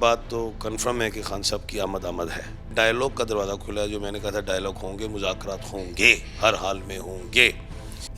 بات تو کنفرم ہے کہ خان صاحب کی آمد ہے. ڈائلاگ کا دروازہ کھلا ہے. جو میں نے کہا تھا ڈائلاگ ہوں گے, مذاکرات ہوں گے, ہر حال میں ہوں گے.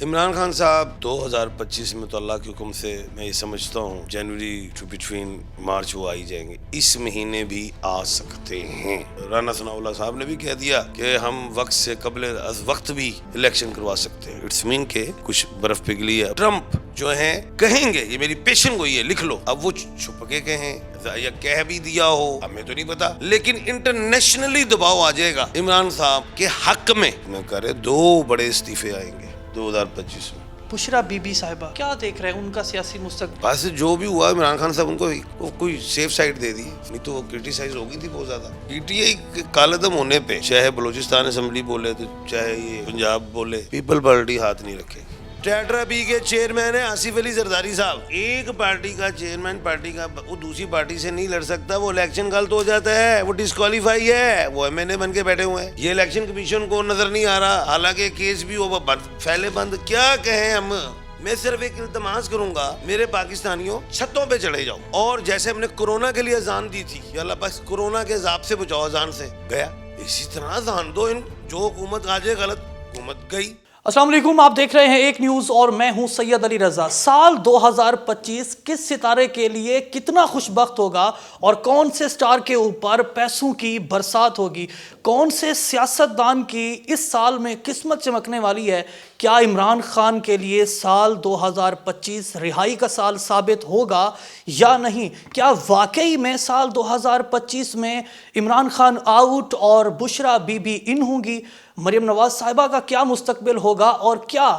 عمران خان صاحب 2025 میں تو اللہ کے حکم سے میں یہ سمجھتا ہوں جنوری ٹو بٹوین مارچ وہ آئی جائیں گے. اس مہینے بھی آ سکتے ہیں. رانا ثناء اللہ صاحب نے بھی کہہ دیا کہ ہم وقت سے قبل از وقت بھی الیکشن کروا سکتے ہیں. اٹس مین کہ کچھ برف پگھلی ہے. ٹرمپ جو ہیں کہیں گے, یہ میری پیشن گوئی ہے, لکھ لو. اب وہ چھپ کے کہیں یا کہہ بھی دیا ہو, ہمیں تو نہیں پتا, لیکن انٹرنیشنلی دباؤ آ جائے گا عمران صاحب کے حق میں کرے. 2 بڑے استعفے آئیں گے 2025 میں. بشرا بی بی صاحبہ کیا دیکھ رہے ہیں ان کا سیاسی مستقبل؟ بس جو بھی ہوا عمران خان صاحب ان کو کوئی سیف سائڈ دے دی, نہیں تو وہ کرٹیسائز ہو گئی تھی بہت زیادہ. پی ٹی آئی کالعدم ہونے پہ چاہے بلوچستان اسمبلی بولے تو چاہے یہ پنجاب بولے, پیپل پارٹی ہاتھ نہیں رکھے. ٹیٹرا بی کے چیئرمین ہیں آصف علی زرداری صاحب. ایک پارٹی کا چیئرمین پارٹی کا وہ دوسری پارٹی سے نہیں لڑ سکتا, وہ الیکشن غلط ہو جاتا ہے, وہ ڈسکوالیفائی ہے, وہ ایم این اے بن کے بیٹھے ہوئے ہیں. یہ الیکشن کمیشن کو نظر نہیں آ رہا, حالانکہ کیس بھی وہ پھیلے بند. کیا کہیں ہم. میں صرف ایک التماس کروں گا, میرے پاکستانیوں چھتوں پہ چڑھے جاؤ, اور جیسے ہم نے کورونا کے لیے اذان دی تھی, یا اللہ بس کورونا کے عذاب سے بچاؤ اذان سے, گیا اسی طرح اذان دو. ان جو حکومت آ جائے غلط, حکومت گئی. السلام علیکم, آپ دیکھ رہے ہیں ایک نیوز اور میں ہوں سید علی رضا. سال 2025 کس ستارے کے لیے کتنا خوشبخت ہوگا, اور کون سے سٹار کے اوپر پیسوں کی برسات ہوگی, کون سے سیاستدان کی اس سال میں قسمت چمکنے والی ہے. کیا عمران خان کے لیے سال 2025 رہائی کا سال ثابت ہوگا یا نہیں؟ کیا واقعی میں سال 2025 میں عمران خان آؤٹ اور بشرا بی بی ان ہوں گی؟ مریم نواز صاحبہ کا کیا مستقبل ہوگا, اور کیا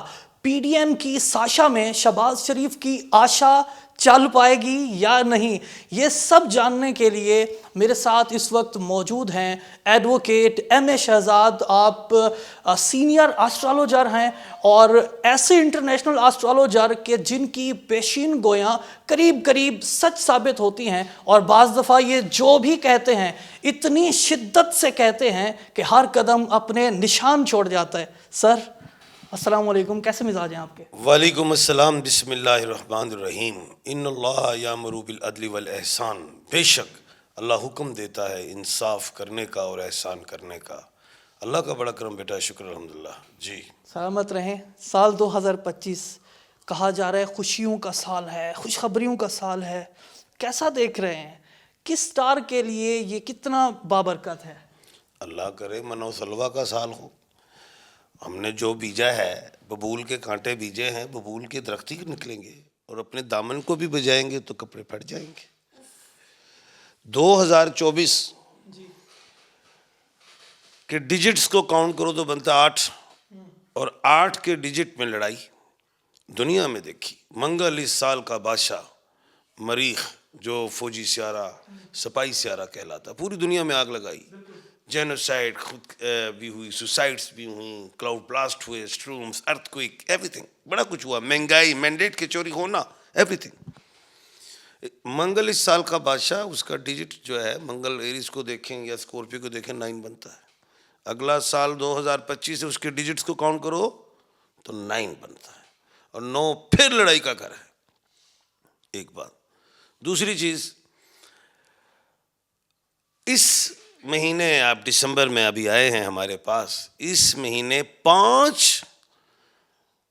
پی ڈی ایم کی ساشا میں شہباز شریف کی آشا چل پائے گی یا نہیں؟ یہ سب جاننے کے لیے میرے ساتھ اس وقت موجود ہیں ایڈوکیٹ ایم اے شہزاد. آپ سینئر آسٹرالوجر ہیں, اور ایسے انٹرنیشنل آسٹرالوجر کہ جن کی پیشین گویاں قریب قریب سچ ثابت ہوتی ہیں, اور بعض دفعہ یہ جو بھی کہتے ہیں اتنی شدت سے کہتے ہیں کہ ہر قدم اپنے نشان چھوڑ جاتا ہے. سر السلام علیکم, کیسے مزاج ہیں آپ کے؟ وعلیکم السلام. بسم اللہ الرحمن الرحیم. ان اللہ یامر بالعدل والاحسان. بے شک اللہ حکم دیتا ہے انصاف کرنے کا اور احسان کرنے کا. اللہ کا بڑا کرم بیٹا, شکر الحمدللہ. جی سلامت رہیں. سال 2025 کہا جا رہا ہے خوشیوں کا سال ہے, خوشخبریوں کا سال ہے. کیسا دیکھ رہے ہیں, کس سٹار کے لیے یہ کتنا بابرکت ہے؟ اللہ کرے من و سلوہ کا سال ہو. ہم نے جو بیجا ہے, ببول کے کانٹے بیجے ہیں, ببول کے درخت ہی نکلیں گے, اور اپنے دامن کو بھی بجائیں گے تو کپڑے پھٹ جائیں گے. 2024 کے ڈیجٹس کو کاؤنٹ کرو تو بنتا 8, اور 8 کے ڈیجٹ میں لڑائی دنیا میں دیکھی. منگل اس سال کا بادشاہ, مریخ جو فوجی سیارہ سپاہی سیارہ کہلاتا, پوری دنیا میں آگ لگائی. جینوسائڈ خود بھی ہوئی, سوسائڈس بھی ہوئیں, کلاؤڈ بلاسٹ ہوئے, اسٹرومز, ارتھ کوئک, ایوری تھنگ. بڑا کچھ ہوا, مہنگائی, مینڈیٹ کے چوری ہونا, ایوری تھنگ. منگل اس سال کا بادشاہ, اس کا ڈیجٹ جو ہے, منگل ایریز کو دیکھیں یا اسکورپیو کو دیکھیں 9 بنتا ہے. اگلا سال 2025 سے اس کے ڈیجٹس کو کاؤنٹ کرو تو 9 بنتا ہے, اور 9 پھر لڑائی کا گھر ہے. ایک بات. دوسری چیز, اس مہینے, آپ دسمبر میں ابھی آئے ہیں ہمارے پاس, اس مہینے 5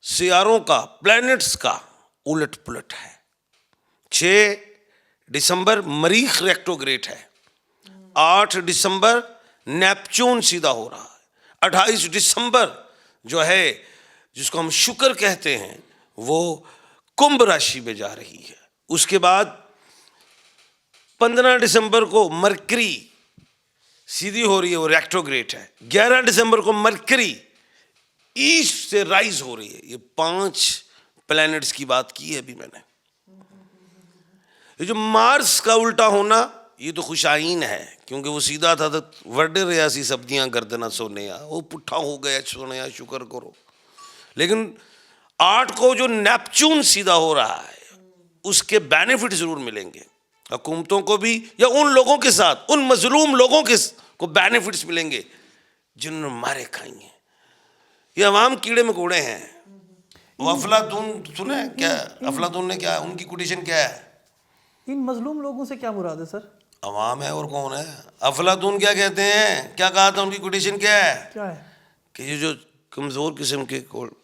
سیاروں کا, پلینٹس کا الٹ پلٹ ہے. 6 دسمبر مریخ ریکٹوگریٹ ہے, 8 دسمبر نیپچون سیدھا ہو رہا ہے, 28 دسمبر جو ہے جس کو ہم شکر کہتے ہیں وہ کمبھ راشی میں جا رہی ہے. اس کے بعد 15 دسمبر کو مرکری سیدھی ہو رہی ہے, وہ ریکٹوگریٹ ہے. 11 دسمبر کو مرکری ایسٹ سے رائز ہو رہی ہے. یہ 5 پلینٹس کی بات کی ہے ابھی میں نے. یہ جو مارس کا الٹا ہونا, یہ تو خوش آئین ہے, کیونکہ وہ سیدھا تھا تو وڈے ریاسی سبدیاں گردنا سونیا, وہ پٹھا ہو گیا سونیا, شکر کرو. لیکن 8 کو جو نیپچون سیدھا ہو رہا ہے, اس کے بینیفٹ ضرور ملیں گے حکومتوں کو بھی, یا ان لوگوں کے ساتھ, ان مظلوم لوگوں کو بینیفٹس ملیں گے جنہوں نے مارے کھائی ہیں. یہ عوام کیڑے مکوڑے ہیں. وہ افلاطون سنے کیا, افلاطون نے کیا, ان کی کوٹیشن کیا ہے؟ ان مظلوم لوگوں سے کیا مراد ہے سر؟ عوام ہے اور کون ہے. افلاطون کیا کہتے ہیں, کیا کہا تھا, ان کی کوٹیشن کیا ہے کیا ہے؟ کہ یہ جو کمزور قسم کے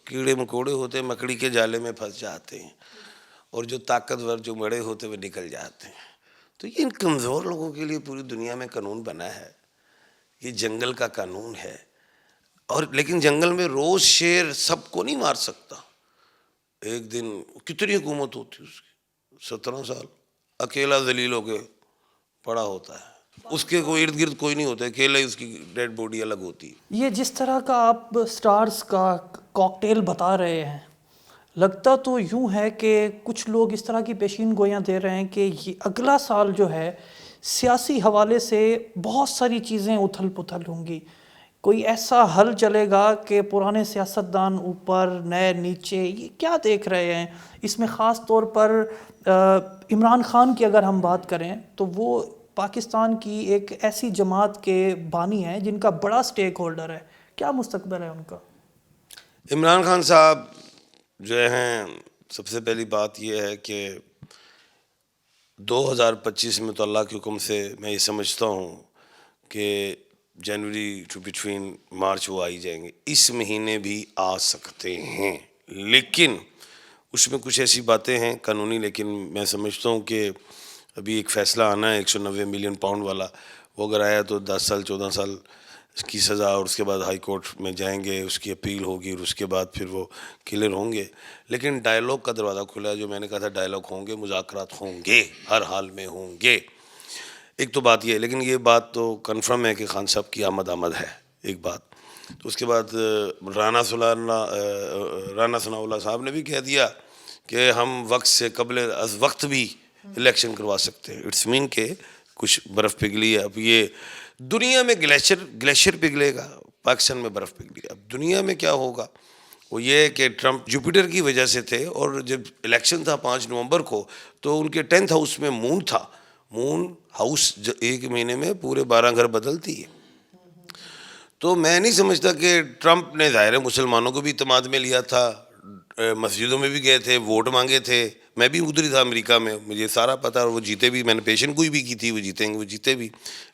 کیڑے مکوڑے ہوتے ہیں مکڑی کے جالے میں پھنس جاتے ہیں, اور جو طاقتور جو بڑے ہوتے ہوئے نکل جاتے ہیں. تو یہ ان کمزور لوگوں کے لیے پوری دنیا میں قانون بنا ہے, یہ جنگل کا قانون ہے. اور لیکن جنگل میں روز شیر سب کو نہیں مار سکتا. ایک دن کتنی حکومت ہوتی ہے اس کی, 17 سال اکیلا ذلیل ہو کے پڑا ہوتا ہے, اس کے کوئی ارد گرد کوئی نہیں ہوتا, اکیلا ہی اس کی ڈیڈ باڈی الگ ہوتی ہے. یہ جس طرح کا آپ سٹارز کا کاکٹیل بتا رہے ہیں, لگتا تو یوں ہے کہ کچھ لوگ اس طرح کی پیشین گوئیاں دے رہے ہیں کہ یہ اگلا سال جو ہے سیاسی حوالے سے بہت ساری چیزیں اتھل پتھل ہوں گی. کوئی ایسا حل چلے گا کہ پرانے سیاستدان اوپر نئے نیچے, یہ کیا دیکھ رہے ہیں اس میں؟ خاص طور پر عمران خان کی اگر ہم بات کریں تو وہ پاکستان کی ایک ایسی جماعت کے بانی ہیں جن کا بڑا سٹیک ہولڈر ہے. کیا مستقبل ہے ان کا؟ عمران خان صاحب جو ہیں, سب سے پہلی بات یہ ہے کہ 2025 میں تو اللہ کے حکم سے میں یہ سمجھتا ہوں کہ جنوری ٹو بٹوین مارچ وہ آئی جائیں گے. اس مہینے بھی آ سکتے ہیں, لیکن اس میں کچھ ایسی باتیں ہیں قانونی. لیکن میں سمجھتا ہوں کہ ابھی ایک فیصلہ آنا ہے 190 ملین پاؤنڈ والا, وہ اگر آیا تو 10 سال 14 سال کی سزا, اور اس کے بعد ہائی کورٹ میں جائیں گے, اس کی اپیل ہوگی, اور اس کے بعد پھر وہ کلیئر ہوں گے. لیکن ڈائلاگ کا دروازہ کھلا ہے, جو میں نے کہا تھا ڈائلاگ ہوں گے, مذاکرات ہوں گے, ہر حال میں ہوں گے. ایک تو بات یہ ہے, لیکن یہ بات تو کنفرم ہے کہ خان صاحب کی آمد ہے, ایک بات. تو اس کے بعد رانا ثناء اللہ صاحب نے بھی کہہ دیا کہ ہم وقت سے قبل از وقت بھی الیکشن کروا سکتے ہیں. اٹس مین کہ کچھ برف پگھلی ہے. اب یہ دنیا میں گلیشیئر پگھلے گا, پاکستان میں برف پگھلی ہے. اب دنیا میں کیا ہوگا وہ یہ ہے کہ ٹرمپ جوپیٹر کی وجہ سے تھے, اور جب الیکشن تھا 5 نومبر کو تو ان کے 10th ہاؤس میں مون تھا. مون ہاؤس ایک مہینے میں پورے 12 گھر بدلتی ہے. تو میں نہیں سمجھتا کہ ٹرمپ نے, ظاہر ہے مسلمانوں کو بھی اعتماد میں لیا تھا, مسجدوں میں بھی گئے تھے, ووٹ مانگے تھے. میں بھی ادھر ہی تھا امریکہ میں, مجھے سارا پتہ, اور وہ جیتے بھی. میں نے پیشن گوئی بھی کی تھی, وہ جیتیں گے, وہ جیتے بھی.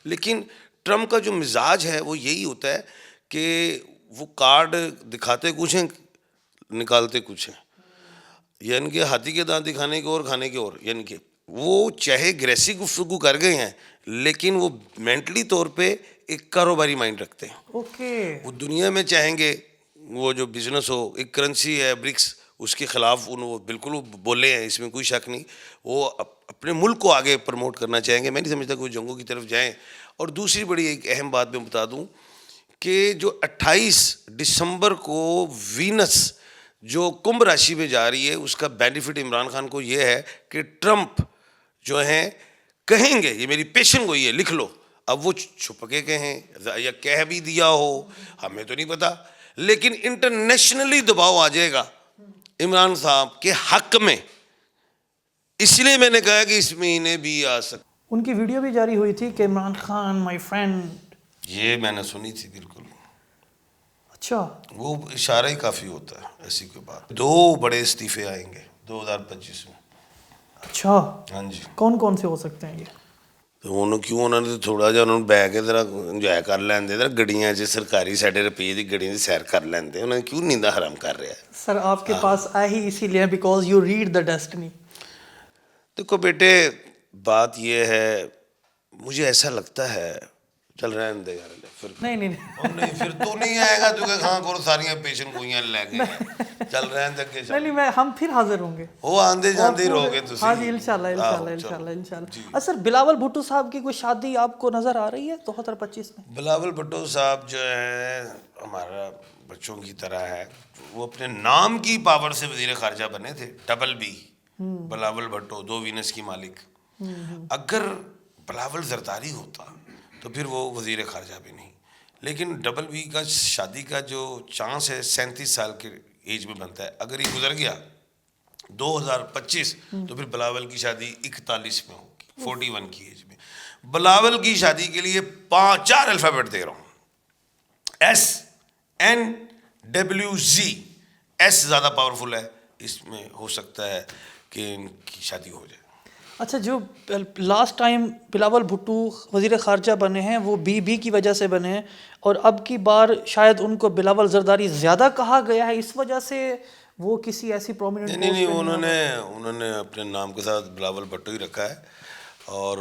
لیکن ٹرمپ کا جو مزاج ہے وہ یہی ہوتا ہے کہ وہ کارڈ دکھاتے کچھ ہیں, نکالتے کچھ ہیں. یعنی کہ ہاتھی کے دانت دکھانے کے اور کھانے کے اور. یعنی کہ وہ چاہے گریسی گفتگو کر گئے ہیں, لیکن وہ مینٹلی طور پہ ایک کاروباری مائنڈ رکھتے ہیں. اوکے. وہ دنیا میں چاہیں گے وہ جو بزنس ہو, ایک کرنسی ہے برکس, اس کے خلاف وہ بالکل بولے ہیں, اس میں کوئی شک نہیں. وہ اپنے ملک کو آگے پروموٹ کرنا چاہیں گے. میں نہیں سمجھتا کوئی جنگوں کی طرف جائیں. اور دوسری بڑی ایک اہم بات میں بتا دوں کہ جو 28 دسمبر کو وینس جو کمبھ راشی میں جا رہی ہے, اس کا بینیفٹ عمران خان کو یہ ہے کہ ٹرمپ جو ہیں کہیں گے, یہ میری پیشن گوئی ہے, لکھ لو. اب وہ چھپ کے کہیں یا کہہ بھی دیا ہو, ہمیں تو نہیں پتا, لیکن انٹرنیشنلی دباؤ آ جائے گا عمران صاحب کے حق میں. اس لیے میں نے کہا کہ اس مہینے بھی آ سکتا. ان کی ویڈیو بھی جاری ہوئی تھی کہ عمران خان مائی فرینڈ. یہ میں نے سنی تھی بالکل. اچھا. وہ اشارہ ہی کافی ہوتا ہے, ایسی کوئی بات. 2 بڑے استعفے آئیں گے 2025 میں. اچھا. ہاں جی. کون کون سے ہو سکتے ہیں یہ؟ انہوں نے تھوڑا جہا انہوں نے بہ کے ذرا انجوائے کر لیندے, ذرا گڈیاں 'ਚ سرکاری ساڈے روپیے دی گڈیاں 'ਚ سیر کر لیندے. انہوں نے کیوں نیندہ حرام کر رہا ہے. سر آپ کے پاس آئے ہی اسی لیے because you read the destiny. دیکھو بیٹے, بات یہ ہے, مجھے ایسا لگتا ہے, چل رہنے دے یار, پھر نہیں پھر تو نہیں آئے گا, تو کہ خاں کو ساریاں پیشن گوئیاں لے گئے, چل رہنے دے. نہیں, ہم پھر حاضر ہوں گے. وہ آندے جاندے ہی رہو گے تسی. ہاں جی, انشاءاللہ. سر بلاول بھٹو صاحب کی کوئی شادی آپ کو نظر آ رہی ہے 2025 میں؟ بلاول بھٹو صاحب جو ہے ہمارا بچوں کی طرح ہے, وہ اپنے نام کی پاور سے وزیر خارجہ بنے تھے. ڈبل بی بلاول بھٹو, 2 وینس کی مالک. اگر بلاول زرداری ہوتا تو پھر وہ وزیر خارجہ بھی نہیں. لیکن ڈبل بی کا شادی کا جو چانس ہے 37 سال کے ایج میں بنتا ہے. اگر یہ گزر گیا 2025 تو پھر بلاول کی شادی 41 میں ہوگی, 41 کی ایج میں. بلاول کی شادی کے لیے 4 الفابیٹ دے رہا ہوں, SNWZ. ایس زیادہ پاورفل ہے, اس میں ہو سکتا ہے کہ ان کی شادی ہو جائے. اچھا، جو لاسٹ ٹائم بلاول بھٹو وزیر خارجہ بنے ہیں وہ بی کی وجہ سے بنے ہیں، اور اب کی بار شاید ان کو بلاول زرداری زیادہ کہا گیا ہے، اس وجہ سے وہ کسی ایسی پرومیننٹ نہیں پوسٹ پہ نہیں آ پاتے۔ انہوں نے اپنے نام کے ساتھ بلاول بھٹو ہی رکھا ہے، اور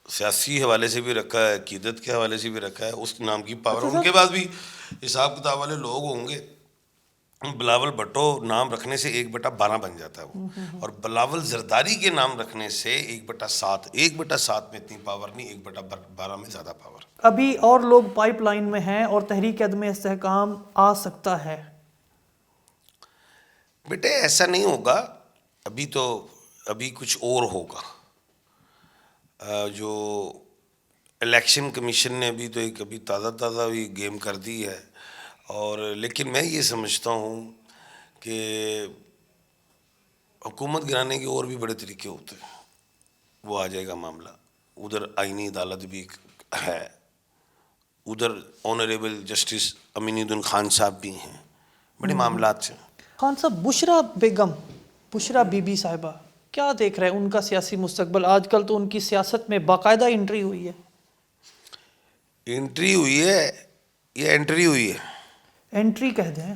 سیاسی حوالے سے بھی رکھا ہے، عقیدت کے حوالے سے بھی رکھا ہے، اس نام کی پاور ان کے بعد بھی حساب کتاب والے لوگ ہوں گے۔ بلاول بھٹو نام رکھنے سے 1/12 بن جاتا ہے وہ، اور بلاول زرداری کے نام رکھنے سے 1/7، 1/7 میں اتنی پاور نہیں، 1/12 میں زیادہ پاور۔ ابھی اور لوگ پائپ لائن میں ہیں اور تحریک عدم استحکام آ سکتا ہے۔ بیٹے ایسا نہیں ہوگا، ابھی کچھ اور ہوگا۔ جو الیکشن کمیشن نے ابھی تو ایک ابھی تازہ بھی گیم کر دی ہے، اور لیکن میں یہ سمجھتا ہوں کہ حکومت گرانے کے اور بھی بڑے طریقے ہوتے ہیں، وہ آ جائے گا معاملہ۔ ادھر آئینی عدالت بھی ہے، ادھر آنریبل جسٹس امین الدین خان صاحب بھی ہیں، بڑے معاملات سے۔ خان صاحب، بشرا بیگم، بشرا بی بی صاحبہ، کیا دیکھ رہے ہیں ان کا سیاسی مستقبل؟ آج کل تو ان کی سیاست میں باقاعدہ انٹری ہوئی ہے۔ انٹری ہوئی ہے یا انٹری ہوئی ہے؟ انٹری کہہ دیں۔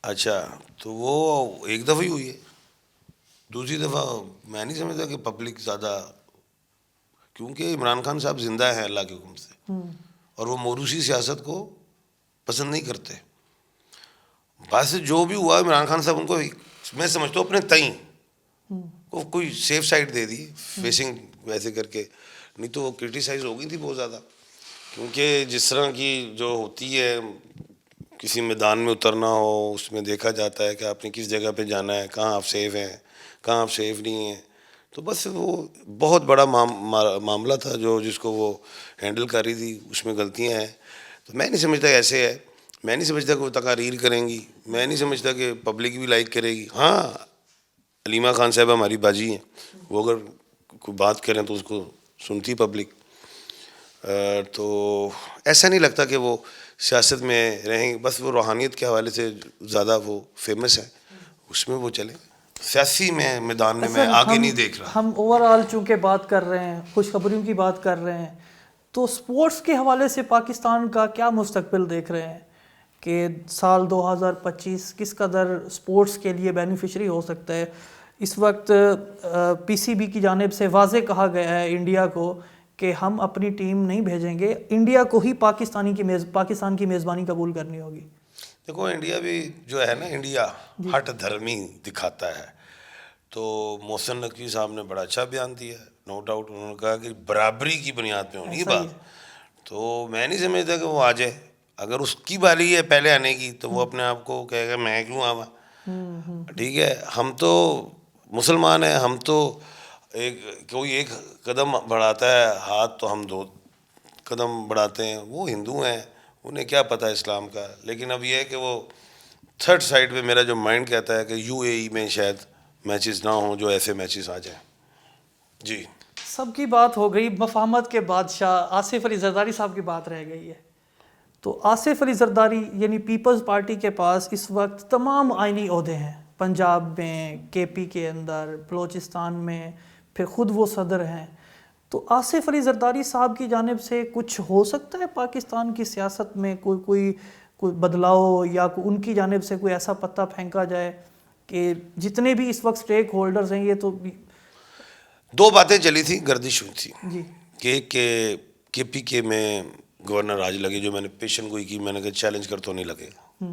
اچھا، تو وہ ایک دفعہ ہی ہوئی ہے، دوسری دفعہ میں نہیں سمجھتا کہ پبلک زیادہ، کیونکہ عمران خان صاحب زندہ ہیں اللہ کے حکم سے، اور وہ موروثی سیاست کو پسند نہیں کرتے۔ بس جو بھی ہوا عمران خان صاحب ان کو میں سمجھتا ہوں اپنے تئیں کو کوئی سیف سائڈ دے دی فیسنگ ویسے کر کے، نہیں تو وہ کرٹیسائز ہو گئی تھی بہت زیادہ، کیونکہ جس طرح کی جو ہوتی ہے کسی میدان میں اترنا ہو، اس میں دیکھا جاتا ہے کہ آپ نے کس جگہ پہ جانا ہے، کہاں آپ سیف ہیں، کہاں آپ سیف نہیں ہیں، تو بس وہ بہت بڑا معاملہ تھا جس کو وہ ہینڈل کر رہی تھی، اس میں غلطیاں ہیں۔ تو میں نہیں سمجھتا ایسے ہے، میں نہیں سمجھتا کہ وہ تقاریر کریں گی، میں نہیں سمجھتا کہ پبلک بھی لائک کرے گی۔ ہاں، علیمہ خان صاحب ہماری باجی ہیں، وہ اگر کوئی بات کریں تو اس کو سنتی پبلک، تو ایسا نہیں لگتا کہ وہ سیاست میں رہیں گے، بس وہ روحانیت کے حوالے سے زیادہ وہ فیمس ہے، اس میں وہ چلیں۔ سیاسی میدان میں آگے نہیں دیکھ رہا۔ ہم اوور آل چونکہ بات کر رہے ہیں، خوشخبریوں کی بات کر رہے ہیں، تو سپورٹس کے حوالے سے پاکستان کا کیا مستقبل دیکھ رہے ہیں کہ سال 2025 کس قدر سپورٹس کے لیے بینیفیشری ہو سکتا ہے؟ اس وقت پی سی بی کی جانب سے واضح کہا گیا ہے انڈیا کو کہ ہم اپنی ٹیم نہیں بھیجیں گے، انڈیا کو ہی پاکستان کی میزبانی قبول کرنی ہوگی۔ دیکھو انڈیا بھی جو ہے نا، انڈیا ہٹ دھرمی دکھاتا ہے، تو محسن نقوی صاحب نے بڑا اچھا بیان دیا ہے، نو ڈاؤٹ انہوں نے کہا کہ برابری کی بنیاد پہ ہونی بات، تو میں نہیں سمجھتا کہ وہ آ جائے۔ اگر اس کی باری ہے پہلے آنے کی تو وہ اپنے آپ کو کہے گا میں کیوں آواں، ٹھیک ہے، ہم تو مسلمان ہیں، ہم تو کوئی ایک قدم بڑھاتا ہے ہاتھ تو ہم 2 قدم بڑھاتے ہیں، وہ ہندو ہیں، انہیں کیا پتہ ہے اسلام کا۔ لیکن اب یہ ہے کہ وہ تھرڈ سائڈ پہ میرا جو مائنڈ کہتا ہے کہ یو اے ای میں شاید میچز نہ ہوں، جو ایسے میچز آ جائیں۔ جی، سب کی بات ہو گئی، مفاہمت کے بادشاہ آصف علی زرداری صاحب کی بات رہ گئی ہے۔ تو آصف علی زرداری یعنی پیپلز پارٹی کے پاس اس وقت تمام آئینی عہدے ہیں، پنجاب میں، کے پی کے اندر، بلوچستان میں، پھر خود وہ صدر ہیں۔ تو آصف علی زرداری صاحب کی جانب سے کچھ ہو سکتا ہے پاکستان کی سیاست میں کوئی بدلاؤ، یا ان کی جانب سے کوئی ایسا پتہ پھینکا جائے کہ جتنے بھی اس وقت سٹیک ہولڈرز ہیں، یہ تو 2 باتیں چلی تھیں، گردش ہوئی تھی جی کہ کے پی کے میں گورنر راج لگے، جو میں نے پیشن گوئی کی، میں نے کہا چیلنج کر تو نہیں لگے گا۔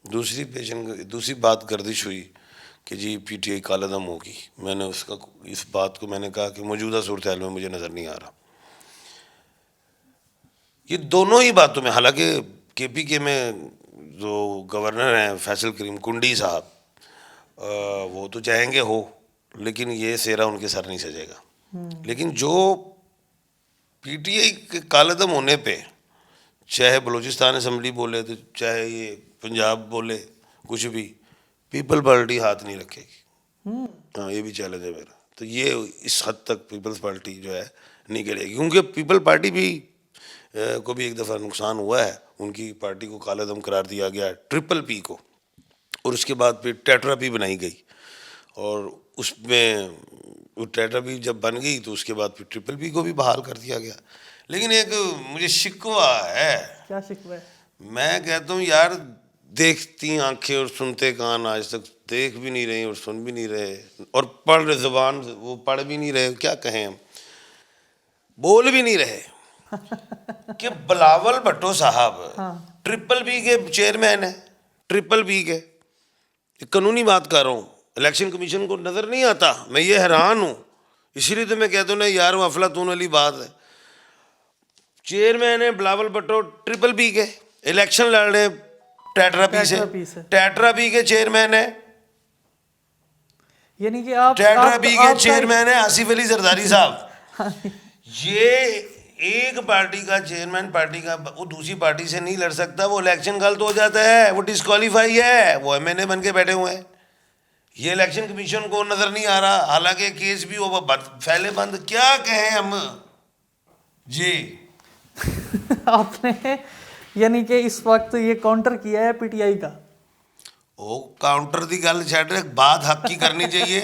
دوسری بات گردش ہوئی کہ جی پی ٹی آئی کالعدم ہوگی، میں نے اس بات کو میں نے کہا کہ موجودہ صورتحال میں مجھے نظر نہیں آ رہا۔ یہ دونوں ہی باتوں میں، حالانکہ کے پی کے میں جو گورنر ہیں فیصل کریم کنڈی صاحب، وہ تو چاہیں گے ہو، لیکن یہ سیرا ان کے سر نہیں سجے گا۔ لیکن جو پی ٹی آئی کے کالعدم ہونے پہ، چاہے بلوچستان اسمبلی بولے تو چاہے یہ پنجاب بولے، کچھ بھی، پیپل پارٹی ہاتھ نہیں رکھے گی۔ ہاں، یہ بھی چیلنج ہے میرا۔ تو یہ اس حد تک پیپلز پارٹی جو ہے نہیں کرے گی، کیونکہ پیپل پارٹی بھی کو بھی ایک دفعہ نقصان ہوا ہے، ان کی پارٹی کو کالعدم قرار دیا گیا، ٹرپل پی کو، اور اس کے بعد پھر ٹیٹرا پی بنائی گئی، اور اس میں وہ ٹیٹرا بی جب بن گئی تو اس کے بعد پھر ٹرپل بی کو بھی بحال کر دیا گیا. لیکن ایک مجھے شکوہ ہے. کیا شکوہ ہے؟ میں کہتا ہوں یار دیکھتی آنکھیں اور سنتے کان آج تک دیکھ بھی نہیں رہے اور سن بھی نہیں رہے اور پڑھ رہے زبان وہ پڑھ بھی نہیں رہے, کیا کہیں ہم, بول بھی نہیں رہے کہ بلاول بھٹو صاحب ٹرپل بی کے چیئرمین ہیں, ٹرپل بی کے. قانونی بات کر رہا ہوں, الیکشن کمیشن کو نظر نہیں آتا. میں یہ حیران ہوں, اسی لیے تو میں کہتا ہوں نا یار وہ افلاطون والی بات ہے. چیئرمین ہے بلاول بھٹو ٹرپل بی کے, الیکشن لڑ رہے ٹیٹرا بی سے, ٹیٹرا بی کے چیئرمین ہے, یعنی کہ آپ ٹیٹرا بی کے چیئرمین ہے آصف علی زرداری صاحب. یہ ایک پارٹی کا چیئرمین پارٹی کا وہ دوسری پارٹی سے نہیں لڑ سکتا, وہ الیکشن غلط ہو جاتا ہے, وہ ڈسکوالیفائی ہے, وہ ایم این اے بن کے بیٹھے ہوئے ہیں. یہ الیکشن کمیشن کو نظر نہیں آ رہا, حالانکہ کیس بھی وہ پھیلے بند, کیا کہیں ہم جی. آپ نے یعنی کہ اس وقت یہ کاؤنٹر کیا ہے پی ٹی آئی کا. او کاؤنٹر دی گل چھڈ رہے, بات حق کی کرنی چاہیے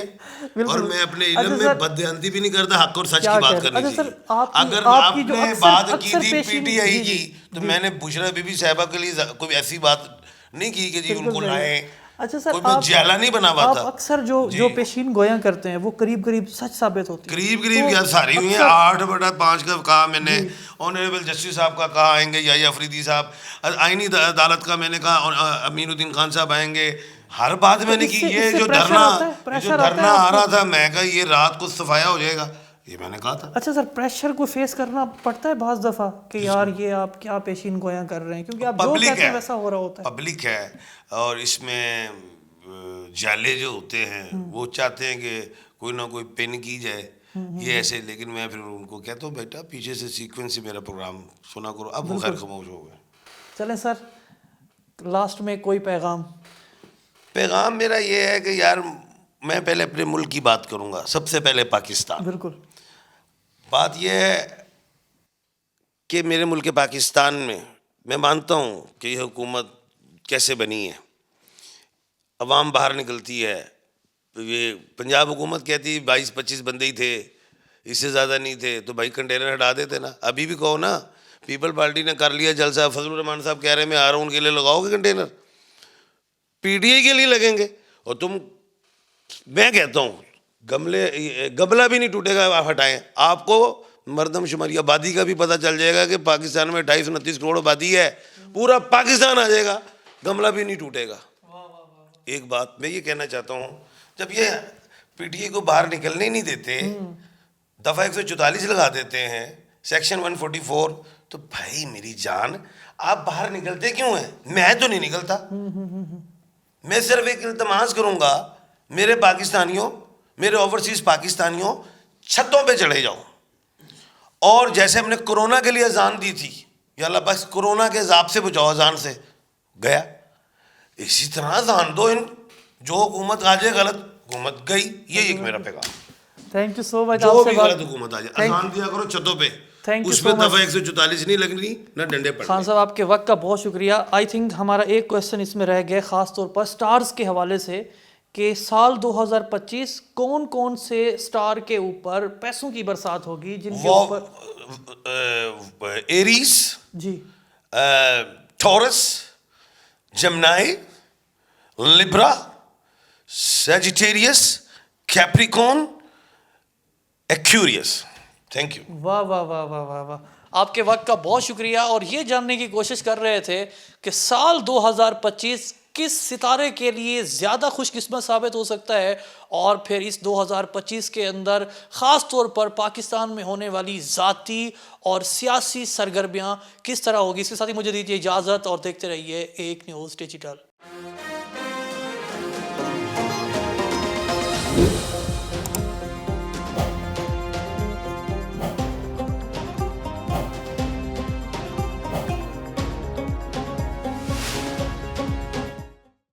اور میں اپنے علم میں بددیانتی بھی نہیں کرتا, حق اور سچ کی بات کرنی چاہیے. اگر آپ نے بات کی تھی پی ٹی آئی کی تو میں نے بشرا بی بی صاحبہ کے لیے کوئی ایسی بات نہیں کی کہ جی ان کو لائیں. اچھا سر, کوئی میں جیلا نہیں بنا ہوا تھا. آپ اکثر جو پیشین گویاں کرتے ہیں وہ قریب قریب سچ ثابت ہوتی ہیں. قریب کیا ساری ہوئی ہیں. 8/5 کا کہا میں نے, آنریبل جسٹس صاحب کا کہا آئیں گے, یا افریدی صاحب, آئینی عدالت کا میں نے کہا امین الدین خان صاحب آئیں گے. ہر بات میں نے کی. یہ جو دھرنا آ رہا تھا میں کہا یہ رات کو صفایا ہو جائے گا, یہ میں نے کہا تھا. اچھا سر, پریشر کو فیس کرنا پڑتا ہے بعض دفعہ کہ یار یہ آپ کیا پیشین گویاں کر رہے ہیں, کیونکہ آپ جو کہتے ہیں ویسا ہو رہا ہوتا ہے. پبلک ہے اور اس میں جالے جو ہوتے ہیں وہ چاہتے ہیں کہ کوئی نہ کوئی پن کی جائے یہ ایسے. لیکن میں پھر ان کو کہتا ہوں بیٹا پیچھے سے سیکوینس سے میرا پروگرام سنا کرو. اب وہ خیر خاموش ہو گئے. چلیں سر, لاسٹ میں کوئی پیغام میرا یہ ہے کہ یار میں پہلے اپنے ملک کی بات کروں گا, سب سے پہلے پاکستان. بالکل. بات یہ ہے کہ میرے ملک پاکستان میں مانتا ہوں کہ یہ حکومت کیسے بنی ہے. عوام باہر نکلتی ہے, یہ پنجاب حکومت کہتی 22-25 بندے ہی تھے, اس سے زیادہ نہیں تھے, تو بھائی کنٹینر ہٹا دیتے نا. ابھی بھی کہو نا, پیپل پارٹی نے کر لیا جلسہ, فضل الرحمان صاحب کہہ رہے ہیں میں آ رہا ہوں, ان کے لیے لگاؤ گے کنٹینر, پی ٹی آئی کے لیے لگیں گے. اور تم, میں کہتا ہوں گملہ بھی نہیں ٹوٹے گا آپ ہٹائیں. آپ کو مردم شماری آبادی کا بھی پتہ چل جائے گا کہ پاکستان میں 229 کروڑ آبادی ہے, پورا پاکستان آ جائے گا, گملہ بھی نہیں ٹوٹے گا. ایک بات میں یہ کہنا چاہتا ہوں, جب یہ پی ٹی آئی کو باہر نکلنے نہیں دیتے, دفعہ 144 لگا دیتے ہیں, سیکشن 144, تو بھائی میری جان آپ باہر نکلتے کیوں ہیں؟ میں تو نہیں نکلتا. میں صرف ایک التماس کروں گا, میرے پاکستانیوں, میرے اوورسیز پاکستانیوں, چھتوں پہ چڑھے جاؤ. اور جیسے ہم نے کرونا کے لیے اذان دی تھی, یا اللہ بس کرونا کے عذاب سے بچاؤ, اذان سے گیا, اسی طرح اذان دو. ان جو حکومت آ جائے غلط حکومت گئی, یہی ایک میرا پیغام. تھینک یو سو مچ. جو بھی غلط حکومت آ جائے اذان دیا کرو چھتوں پہ, اس پہ دفعہ 144 نہیں لگنی نہ ڈنڈے پڑنے. خان صاحب آپ کے وقت کا بہت شکریہ. آئی تھنک ہمارا ایک کویشچن اس میں رہ گیا, خاص طور پر سٹارز کے حوالے سے, کہ سال 2025 کون کون سے سٹار کے اوپر پیسوں کی برسات ہوگی جن کے اوپر؟ ایریز, جی, Taurus, Gemini, Libra, Sagittarius, Capricorn, Aquarius. Thank you. واہ واہ واہ واہ واہ واہ. آپ کے وقت کا بہت شکریہ. اور یہ جاننے کی کوشش کر رہے تھے کہ سال 2025 کس ستارے کے لیے زیادہ خوش قسمت ثابت ہو سکتا ہے, اور پھر اس 2025 کے اندر خاص طور پر پاکستان میں ہونے والی ذاتی اور سیاسی سرگرمیاں کس طرح ہوگی. اس کے ساتھ ہی مجھے دیجیے اجازت اور دیکھتے رہیے ایک نیوز ڈیجیٹل.